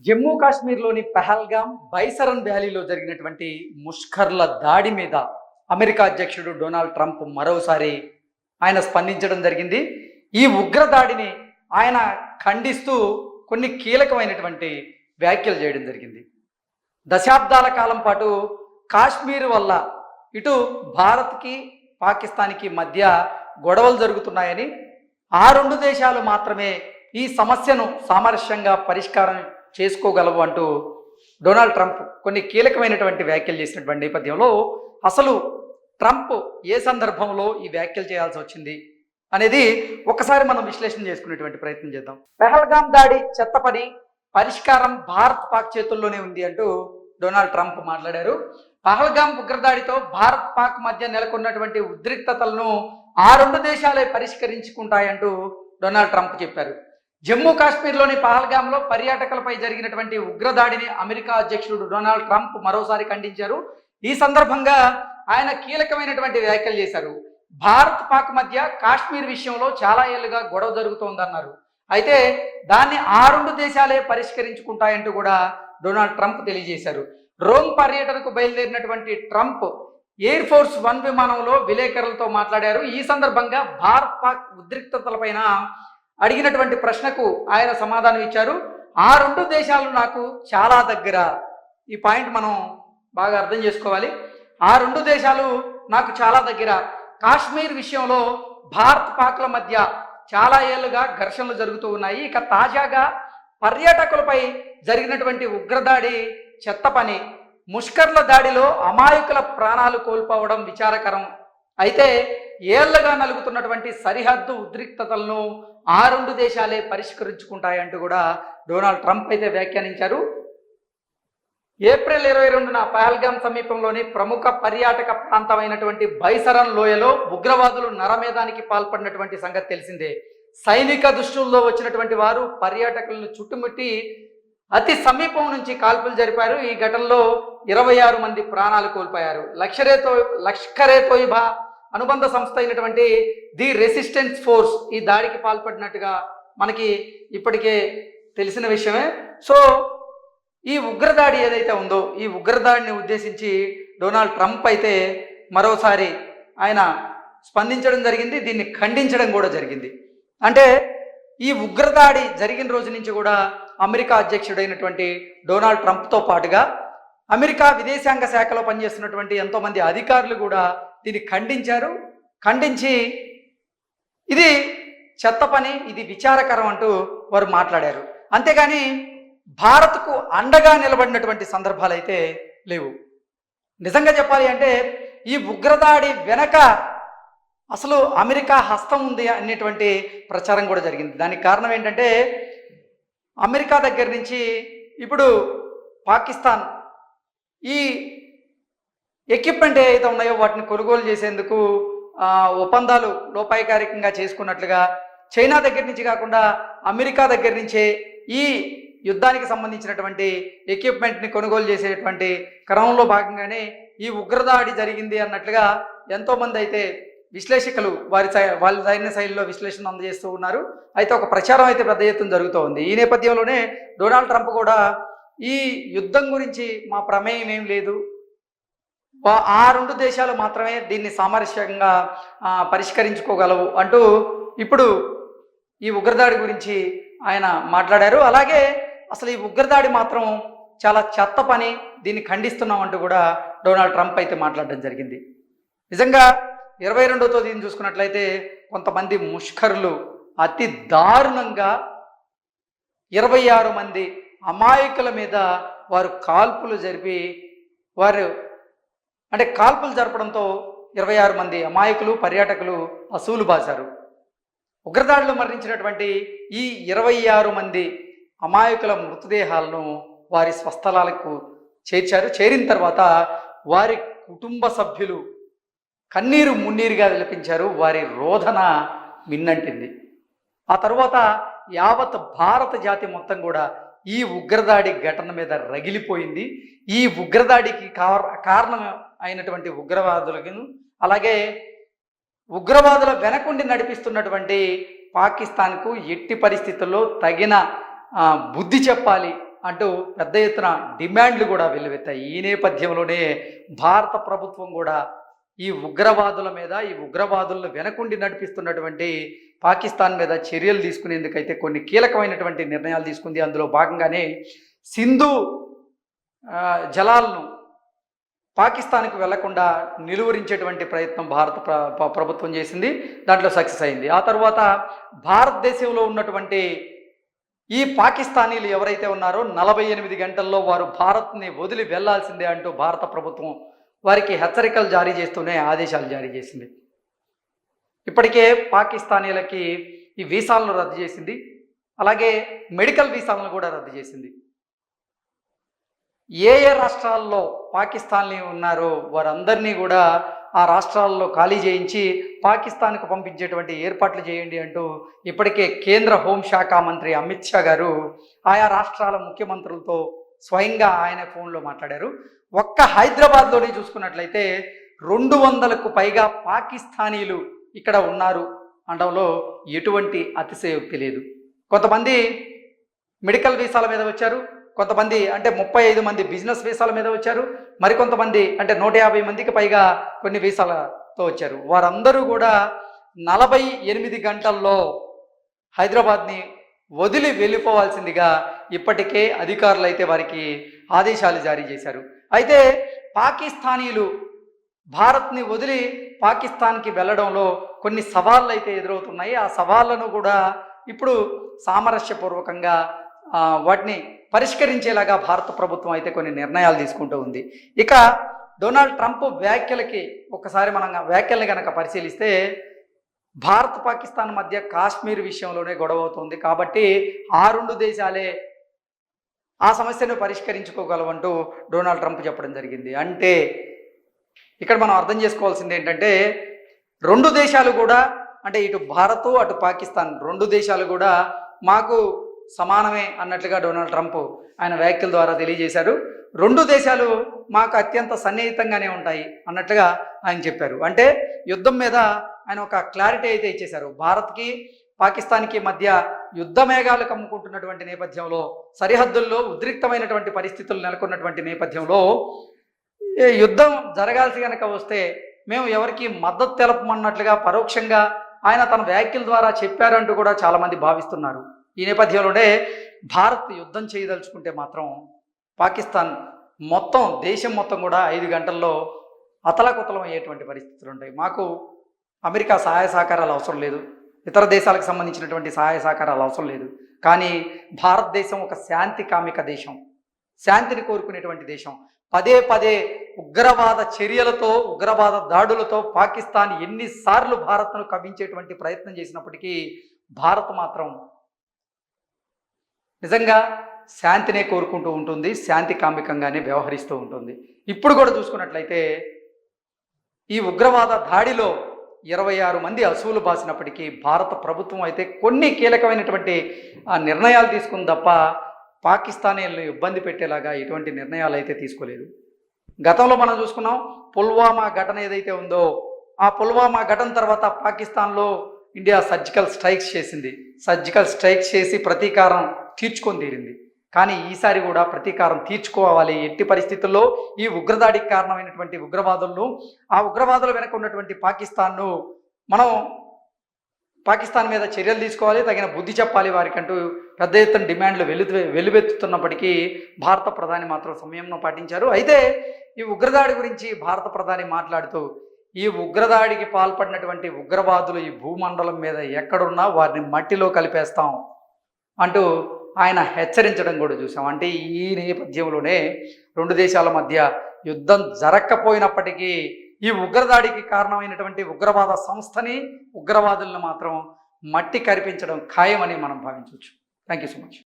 జమ్మూ కాశ్మీర్లోని పహల్గామ్, బైసరన్ వ్యాలీలో జరిగినటువంటి ముష్కర్ల దాడి మీద అమెరికా అధ్యక్షుడు డొనాల్డ్ ట్రంప్ మరోసారి ఆయన స్పందించడం జరిగింది. ఈ ఉగ్ర దాడిని ఆయన ఖండిస్తూ కొన్ని కీలకమైనటువంటి వ్యాఖ్యలు చేయడం జరిగింది. దశాబ్దాల కాలం పాటు కాశ్మీర్ వల్ల ఇటు భారత్కి పాకిస్తాన్కి మధ్య గొడవలు జరుగుతున్నాయని, ఆ రెండు దేశాలు మాత్రమే ఈ సమస్యను సామరస్యంగా పరిష్కారం చేసుకోగలవు అంటూ డొనాల్డ్ ట్రంప్ కొన్ని కీలకమైనటువంటి వ్యాఖ్యలు చేసినటువంటి నేపథ్యంలో అసలు ట్రంప్ ఏ సందర్భంలో ఈ వ్యాఖ్యలు చేయాల్సి వచ్చింది అనేది ఒకసారి మనం విశ్లేషణ చేసుకునేటువంటి ప్రయత్నం చేద్దాం. పెహల్గాం దాడి చెత్త పని, పరిష్కారం భారత్ పాక్ చేతుల్లోనే ఉంది అంటూ డొనాల్డ్ ట్రంప్ మాట్లాడారు. పహల్గాం ఉగ్రదాడితో భారత్ పాక్ మధ్య నెలకొన్నటువంటి ఉద్రిక్తతలను ఆ రెండు దేశాలే పరిష్కరించుకుంటాయంటూ డొనాల్డ్ ట్రంప్ చెప్పారు. జమ్మూ కాశ్మీర్లోని పహల్గాంలో పర్యాటకులపై జరిగినటువంటి ఉగ్రదాడిని అమెరికా అధ్యక్షుడు డొనాల్డ్ ట్రంప్ మరోసారి ఖండించారు. ఈ సందర్భంగా ఆయన కీలకమైనటువంటి వ్యాఖ్యలు చేశారు. భారత్ పాక్ మధ్య కాశ్మీర్ విషయంలో చాలా ఏళ్లుగా గొడవ జరుగుతోందన్నారు. అయితే దాన్ని ఆ రెండు దేశాలే పరిష్కరించుకుంటాయంటూ కూడా డొనాల్డ్ ట్రంప్ తెలియజేశారు. రోమ్ పర్యటనకు బయలుదేరినటువంటి ట్రంప్ ఎయిర్ ఫోర్స్ 1 విమానంలో విలేకరులతో మాట్లాడారు. ఈ సందర్భంగా భారత్ పాక్ ఉద్రిక్తతలపైన అడిగినటువంటి ప్రశ్నకు ఆయన సమాధానం ఇచ్చారు. ఆ రెండు దేశాలు నాకు చాలా దగ్గర. ఈ పాయింట్ మనం బాగా అర్థం చేసుకోవాలి. ఆ రెండు దేశాలు నాకు చాలా దగ్గర. కాశ్మీర్ విషయంలో భారత్ పాక్ల మధ్య చాలా ఏళ్లుగా ఘర్షణలు జరుగుతూ ఉన్నాయి. ఇక తాజాగా పర్యాటకులపై జరిగినటువంటి ఉగ్రదాడి చెత్త పని. ముష్కర్ల దాడిలో అమాయకుల ప్రాణాలు కోల్పోవడం విచారకరం. అయితే ఏళ్లుగా నలుగుతున్నటువంటి సరిహద్దు ఉద్రిక్తతలను ఆ రెండు దేశాలే పరిష్కరించుకుంటాయంటూ కూడా డొనాల్డ్ ట్రంప్ అయితే వ్యాఖ్యానించారు. ఏప్రిల్ 22న పహల్గాం సమీపంలోని ప్రముఖ పర్యాటక ప్రాంతమైనటువంటి బైసరన్ లోయలో ఉగ్రవాదులు నరమేధానికి పాల్పడినటువంటి సంగతి తెలిసిందే. సైనిక దుస్తుల్లో వచ్చినటువంటి వారు పర్యాటకులను చుట్టుముట్టి అతి సమీపం నుంచి కాల్పులు జరిపారు. ఈ ఘటనలో 26 మంది ప్రాణాలు కోల్పోయారు. లష్కరే తోయిబా అనుబంధ సంస్థ అయినటువంటి ది రెసిస్టెన్స్ ఫోర్స్ ఈ దాడికి పాల్పడినట్టుగా మనకి ఇప్పటికే తెలిసిన విషయమే. సో ఈ ఉగ్రదాడి ఏదైతే ఉందో ఈ ఉగ్రదాడిని ఉద్దేశించి డొనాల్డ్ ట్రంప్ అయితే మరోసారి ఆయన స్పందించడం జరిగింది. దీన్ని ఖండించడం కూడా జరిగింది. అంటే ఈ ఉగ్రదాడి జరిగిన రోజు నుంచి కూడా అమెరికా అధ్యక్షుడైనటువంటి డొనాల్డ్ ట్రంప్తో పాటుగా అమెరికా విదేశాంగ శాఖలో పనిచేస్తున్నటువంటి ఎంతోమంది అధికారులు కూడా దీన్ని ఖండించారు. ఖండించి ఇది చెత్త పని, ఇది విచారకరం అంటూ వారు మాట్లాడారు. అంతేగాని భారత్కు అండగా నిలబడినటువంటి సందర్భాలు అయితే లేవు. నిజంగా చెప్పాలి అంటే ఈ ఉగ్రదాడి వెనక అసలు అమెరికా హస్తం ఉంది అనేటువంటి ప్రచారం కూడా జరిగింది. దానికి కారణం ఏంటంటే అమెరికా దగ్గర నుంచి ఇప్పుడు పాకిస్తాన్ ఈ ఎక్విప్మెంట్ ఏదైతే ఉన్నాయో వాటిని కొనుగోలు చేసేందుకు ఒప్పందాలు లోపాయకారికంగా చేసుకున్నట్లుగా చైనా దగ్గర నుంచి కాకుండా అమెరికా దగ్గర నుంచే ఈ యుద్ధానికి సంబంధించినటువంటి ఎక్విప్మెంట్ని కొనుగోలు చేసేటువంటి క్రమంలో భాగంగానే ఈ ఉగ్రదాడి జరిగింది అన్నట్లుగా ఎంతోమంది అయితే విశ్లేషకులు వాళ్ళ సైన్య శైలిలో విశ్లేషణ అందజేస్తూ ఉన్నారు. అయితే ఒక ప్రచారం అయితే పెద్ద ఎత్తున జరుగుతూ ఉంది. ఈ నేపథ్యంలోనే డొనాల్డ్ ట్రంప్ కూడా ఈ యుద్ధం గురించి మా ప్రమేయం ఏం లేదు, ఆ రెండు దేశాలు మాత్రమే దీన్ని సామరస్యంగా పరిష్కరించుకోగలవు అంటూ ఇప్పుడు ఈ ఉగ్రదాడి గురించి ఆయన మాట్లాడారు. అలాగే అసలు ఈ ఉగ్రదాడి మాత్రం చాలా చెత్త పని, దీన్ని ఖండిస్తున్నాం అంటూ కూడా డొనాల్డ్ ట్రంప్ అయితే మాట్లాడడం జరిగింది. నిజంగా 22వ తేదీని చూసుకున్నట్లయితే కొంతమంది ముష్కరులు అతి దారుణంగా 26 మంది అమాయకుల మీద వారు కాల్పులు జరిపి కాల్పులు జరపడంతో 26 మంది అమాయకులు పర్యాటకులు అసూలు బాశారు. ఉగ్రదాడిలో మరణించినటువంటి ఈ 26 మంది అమాయకుల మృతదేహాలను వారి స్వస్థలాలకు చేర్చారు. చేరిన తర్వాత వారి కుటుంబ సభ్యులు కన్నీరు మున్నీరుగా విలపించారు. వారి రోదన మిన్నంటింది. ఆ తర్వాత యావత్ భారత జాతి మొత్తం కూడా ఈ ఉగ్రదాడి ఘటన మీద రగిలిపోయింది. ఈ ఉగ్రదాడికి కారణం అయినటువంటి ఉగ్రవాదులకు, అలాగే ఉగ్రవాదుల వెనకుండి నడిపిస్తున్నటువంటి పాకిస్తాన్కు ఎట్టి పరిస్థితుల్లో తగిన బుద్ధి చెప్పాలి అంటూ పెద్ద ఎత్తున డిమాండ్లు కూడా వెల్లువెత్తాయి. ఈ నేపథ్యంలోనే భారత ప్రభుత్వం కూడా ఈ ఉగ్రవాదుల మీద, ఈ ఉగ్రవాదులను వెనకుండి నడిపిస్తున్నటువంటి పాకిస్తాన్ మీద చర్యలు తీసుకునేందుకైతే కొన్ని కీలకమైనటువంటి నిర్ణయాలు తీసుకుంది. అందులో భాగంగానే సింధు జలాలను పాకిస్తాన్కి వెళ్లకుండా నిలువరించేటువంటి ప్రయత్నం భారత ప్రభుత్వం చేసింది. దాంట్లో సక్సెస్ అయింది. ఆ తర్వాత భారతదేశంలో ఉన్నటువంటి ఈ పాకిస్తానీలు ఎవరైతే ఉన్నారో 48 గంటల్లో వారు భారత్ని వదిలి వెళ్లాల్సిందే అంటూ భారత ప్రభుత్వం వారికి హెచ్చరికలు జారీ చేస్తూనే ఆదేశాలు జారీ చేసింది. ఇప్పటికే పాకిస్తానీలకి ఈ వీసాలను రద్దు చేసింది. అలాగే మెడికల్ వీసాలను కూడా రద్దు చేసింది. ఏ రాష్ట్రాల్లో పాకిస్తాన్లు ఉన్నారో వారందరినీ కూడా ఆ రాష్ట్రాల్లో ఖాళీ చేయించి పాకిస్తాన్కు పంపించేటువంటి ఏర్పాట్లు చేయండి అంటూ ఇప్పటికే కేంద్ర హోంశాఖ మంత్రి అమిత్ షా గారు ఆయా రాష్ట్రాల ముఖ్యమంత్రులతో స్వయంగా ఆయన ఫోన్లో మాట్లాడారు. ఒక్క హైదరాబాద్లోనే చూసుకున్నట్లయితే 200కు పైగా పాకిస్తానీలు ఇక్కడ ఉన్నారు అనడంలో ఎటువంటి అతిశయోక్తి లేదు. కొంతమంది మెడికల్ వీసాల మీద వచ్చారు, కొంతమంది అంటే 35 మంది బిజినెస్ వీసాల మీద వచ్చారు, మరికొంతమంది అంటే 150 మందికి పైగా కొన్ని వీసాలతో వచ్చారు. వారందరూ కూడా 48 గంటల్లో హైదరాబాద్ని వదిలి వెళ్ళిపోవాల్సిందిగా ఇప్పటికే అధికారులు అయితే వారికి ఆదేశాలు జారీ చేశారు. అయితే పాకిస్తానీలు భారత్ని వదిలి పాకిస్తాన్కి వెళ్ళడంలో కొన్ని సవాళ్ళు అయితే ఎదురవుతున్నాయి. ఆ సవాళ్ళను కూడా ఇప్పుడు సామరస్యపూర్వకంగా వాటిని పరిష్కరించేలాగా భారత ప్రభుత్వం అయితే కొన్ని నిర్ణయాలు తీసుకుంటూ ఉంది. ఇక డొనాల్డ్ ట్రంప్ వ్యాఖ్యలకి ఒకసారి మనం వ్యాఖ్యల్ని కనుక పరిశీలిస్తే భారత్ పాకిస్తాన్ మధ్య కాశ్మీర్ విషయంలోనే గొడవ అవుతుంది కాబట్టి ఆ 2 దేశాలే ఆ సమస్యను పరిష్కరించుకోగలవంటూ డొనాల్డ్ ట్రంప్ చెప్పడం జరిగింది. అంటే ఇక్కడ మనం అర్థం చేసుకోవాల్సింది ఏంటంటే 2 దేశాలు కూడా అంటే ఇటు భారత్ అటు పాకిస్తాన్ 2 దేశాలు కూడా మాకు సమానమే అన్నట్లుగా డొనాల్డ్ ట్రంప్ ఆయన వ్యాఖ్యల ద్వారా తెలియజేశారు. 2 దేశాలు మాకు అత్యంత సన్నిహితంగానే ఉంటాయి అన్నట్లుగా ఆయన చెప్పారు. అంటే యుద్ధం మీద ఆయన ఒక క్లారిటీ అయితే ఇచ్చేశారు. భారత్కి పాకిస్తాన్కి మధ్య యుద్ధ మేఘాలు కమ్ముకుంటున్నటువంటి నేపథ్యంలో, సరిహద్దుల్లో ఉద్రిక్తమైనటువంటి పరిస్థితులు నెలకొన్నటువంటి నేపథ్యంలో యుద్ధం జరగాల్సి కనుక వస్తే మేము ఎవరికి మద్దతు తెలపమన్నట్లుగా పరోక్షంగా ఆయన తన వ్యాఖ్యల ద్వారా చెప్పారంటూ కూడా చాలామంది భావిస్తున్నారు. ఈ నేపథ్యంలోనే భారత్ యుద్ధం చేయదలుచుకుంటే మాత్రం పాకిస్తాన్ మొత్తం దేశం మొత్తం కూడా 5 గంటల్లో అతలాకుతలం అయ్యేటువంటి పరిస్థితులు ఉంటాయి. మాకు అమెరికా సహాయ సహకారాలు అవసరం లేదు, ఇతర దేశాలకు సంబంధించినటువంటి సహాయ సహకారాలు అవసరం లేదు. కానీ భారతదేశం ఒక శాంతి కామిక దేశం, శాంతిని కోరుకునేటువంటి దేశం. పదే పదే ఉగ్రవాద చర్యలతో, ఉగ్రవాద దాడులతో పాకిస్తాన్ ఎన్నిసార్లు భారత్ను కవ్వించేటువంటి ప్రయత్నం చేసినప్పటికీ భారత్ మాత్రం నిజంగా శాంతినే కోరుకుంటూ ఉంటుంది, శాంతి కామికంగానే వ్యవహరిస్తూ ఉంటుంది. ఇప్పుడు కూడా చూసుకున్నట్లయితే ఈ ఉగ్రవాద దాడిలో 26 మంది అసువులు బాసినప్పటికీ భారత ప్రభుత్వం అయితే కొన్ని కీలకమైనటువంటి నిర్ణయాలు తీసుకుంది తప్ప పాకిస్తానీలను ఇబ్బంది పెట్టేలాగా ఎటువంటి నిర్ణయాలు అయితే తీసుకోలేదు. గతంలో మనం చూసుకున్నాం, పుల్వామా ఘటన ఏదైతే ఉందో ఆ పుల్వామా ఘటన తర్వాత పాకిస్తాన్లో ఇండియా సర్జికల్ స్ట్రైక్స్ చేసింది. సర్జికల్ స్ట్రైక్స్ చేసి ప్రతీకారం తీర్చుకొని తీరింది. కానీ ఈసారి కూడా ప్రతీకారం తీర్చుకోవాలి. ఎట్టి పరిస్థితుల్లో ఈ ఉగ్రదాడికి కారణమైనటువంటి ఉగ్రవాదులను, ఆ ఉగ్రవాదుల వెనక ఉన్నటువంటి పాకిస్తాన్ను మనం పాకిస్తాన్ మీద చర్యలు తీసుకోవాలి, తగిన బుద్ధి చెప్పాలి వారికంటూ పెద్ద ఎత్తున డిమాండ్లు వెల్లువెత్తుతున్నప్పటికీ భారత ప్రధాని మాత్రం సంయమనం పాటించారు. అయితే ఈ ఉగ్రదాడి గురించి భారత ప్రధాని మాట్లాడుతూ ఈ ఉగ్రదాడికి పాల్పడినటువంటి ఉగ్రవాదులు ఈ భూమండలం మీద ఎక్కడున్నా వారిని మట్టిలో కలిపేస్తాం అంటూ ఆయన హెచ్చరించడం కూడా చూసాం. అంటే ఈ నేపథ్యంలోనే 2 దేశాల మధ్య యుద్ధం జరగకపోయినప్పటికీ ఈ ఉగ్రదాడికి కారణమైనటువంటి ఉగ్రవాద సంస్థని, ఉగ్రవాదులను మాత్రం మట్టి కరిపించడం ఖాయమని మనం భావించవచ్చు. Thank you so much.